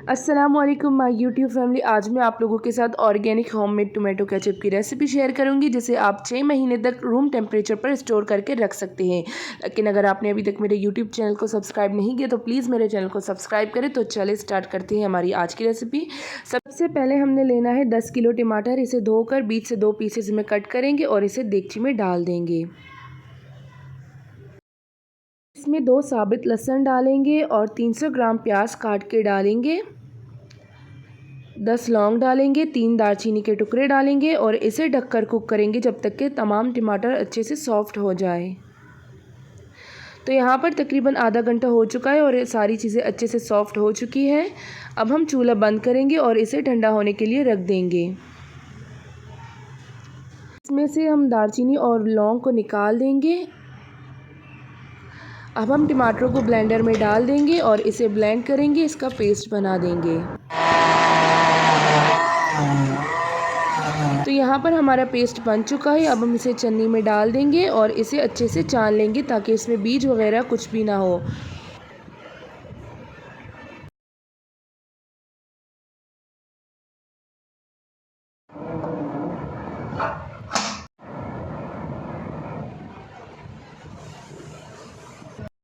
अस्सलामुअलैकुम my YouTube family. आज मैं आप लोगों के साथ ऑर्गेनिक होममेड टोमेटो केचप की रेसिपी शेयर करूंगी, जिसे आप 6 महीने तक रूम टेम्परेचर पर स्टोर करके रख सकते हैं। लेकिन अगर आपने अभी तक मेरे यूट्यूब चैनल को सब्सक्राइब नहीं किया तो प्लीज़ मेरे चैनल को सब्सक्राइब करें। तो चलिए स्टार्ट करते हैं हमारी आज की रेसिपी। सबसे पहले हमने लेना है 10 किलो टमाटर। इसे धोकर बीच से 2 पीसेज में कट करेंगे और इसे देगची में डाल देंगे। इसमें 2 साबित लहसुन डालेंगे और 300 ग्राम प्याज काट के डालेंगे। 10 लौंग डालेंगे, 3 दालचीनी के टुकड़े डालेंगे और इसे ढककर कुक करेंगे जब तक कि तमाम टमाटर अच्छे से सॉफ्ट हो जाए। तो यहाँ पर तकरीबन आधा घंटा हो चुका है और ये सारी चीज़ें अच्छे से सॉफ्ट हो चुकी है। अब हम चूल्हा बंद करेंगे और इसे ठंडा होने के लिए रख देंगे। इसमें से हम दालचीनी और लौंग को निकाल देंगे। अब हम टमाटरों को ब्लेंडर में डाल देंगे और इसे ब्लेंड करेंगे, इसका पेस्ट बना देंगे। तो यहाँ पर हमारा पेस्ट बन चुका है। अब हम इसे छन्नी में डाल देंगे और इसे अच्छे से छान लेंगे ताकि इसमें बीज वगैरह कुछ भी ना हो।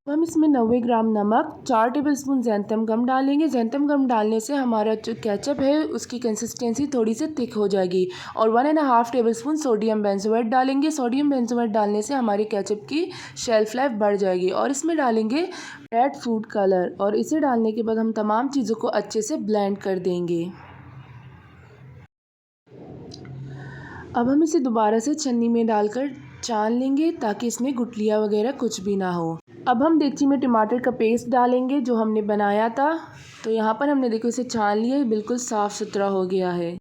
हम इसमें 90 ग्राम नमक, 4 टेबलस्पून जैंतम गम डालेंगे। जैंतम गम डालने से हमारा जो केचप है उसकी कंसिस्टेंसी थोड़ी सी थिक हो जाएगी। और 1.5 टेबलस्पून सोडियम बेंजोएट डालेंगे। सोडियम बेंजोएट डालने से हमारी केचप की शेल्फ लाइफ बढ़ जाएगी। और इसमें डालेंगे रेड फूड कलर और इसे डालने के बाद हम तमाम चीज़ों को अच्छे से ब्लेंड कर देंगे। अब हम इसे दोबारा से छन्नी में डालकर छान लेंगे ताकि इसमें गुठलियाँ वगैरह कुछ भी ना हो। अब हम देगची में टमाटर का पेस्ट डालेंगे जो हमने बनाया था। तो यहाँ पर हमने देखो इसे छान लिया, बिल्कुल साफ़ सुथरा हो गया है।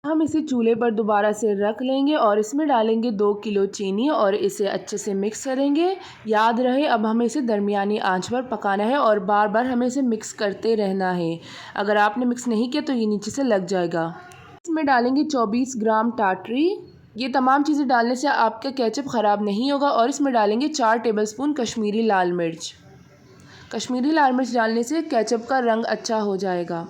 हम इसे चूल्हे पर दोबारा से रख लेंगे और इसमें डालेंगे 2 किलो चीनी और इसे अच्छे से मिक्स करेंगे। याद रहे अब हमें इसे दरमियानी आंच पर पकाना है और बार बार हमें इसे मिक्स करते रहना है। अगर आपने मिक्स नहीं किया तो ये नीचे से लग जाएगा। इसमें डालेंगे 24 ग्राम टाटरी। ये तमाम चीज़ें डालने से आपका केचप ख़राब नहीं होगा। और इसमें डालेंगे 4 टेबलस्पून कश्मीरी लाल मिर्च। कश्मीरी लाल मिर्च डालने से केचप का रंग अच्छा हो जाएगा।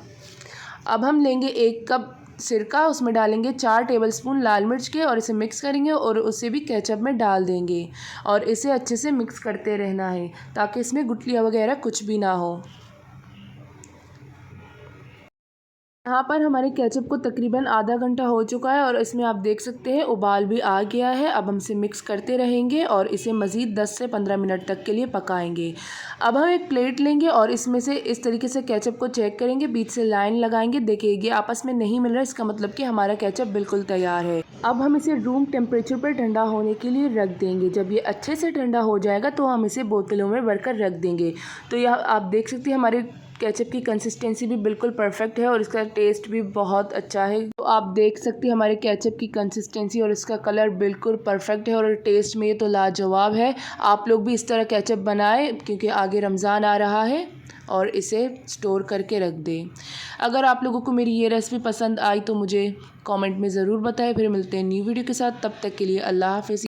अब हम लेंगे 1 कप सिरका, उसमें डालेंगे 4 टेबलस्पून लाल मिर्च के और इसे मिक्स करेंगे और उसे भी केचप में डाल देंगे और इसे अच्छे से मिक्स करते रहना है ताकि इसमें गुठलियाँ वगैरह कुछ भी ना हो। यहाँ पर हमारे केचप को तकरीबन आधा घंटा हो चुका है और इसमें आप देख सकते हैं उबाल भी आ गया है। अब हम इसे मिक्स करते रहेंगे और इसे मज़ीद 10 से 15 मिनट तक के लिए पकाएंगे। अब हम एक प्लेट लेंगे और इसमें से इस तरीके से केचप को चेक करेंगे, बीच से लाइन लगाएंगे, देखिए ये आपस में नहीं मिल रहा, इसका मतलब कि हमारा केचप बिल्कुल तैयार है। अब हम इसे रूम टेम्परेचर पर ठंडा होने के लिए रख देंगे। जब ये अच्छे से ठंडा हो जाएगा तो हम इसे बोतलों में भरकर रख देंगे। तो यह आप देख सकते हैं हमारे केचप की कंसिस्टेंसी भी बिल्कुल परफेक्ट है और इसका टेस्ट भी बहुत अच्छा है। तो आप देख सकते हैं हमारे केचप की कंसिस्टेंसी और इसका कलर बिल्कुल परफेक्ट है और टेस्ट में ये तो लाजवाब है। आप लोग भी इस तरह केचप बनाएं क्योंकि आगे रमज़ान आ रहा है और इसे स्टोर करके रख दें। अगर आप लोगों को मेरी ये रेसिपी पसंद आई तो मुझे कमेंट में ज़रूर बताएं। फिर मिलते हैं न्यू वीडियो के साथ, तब तक के लिए अल्लाह हाफ़िज़।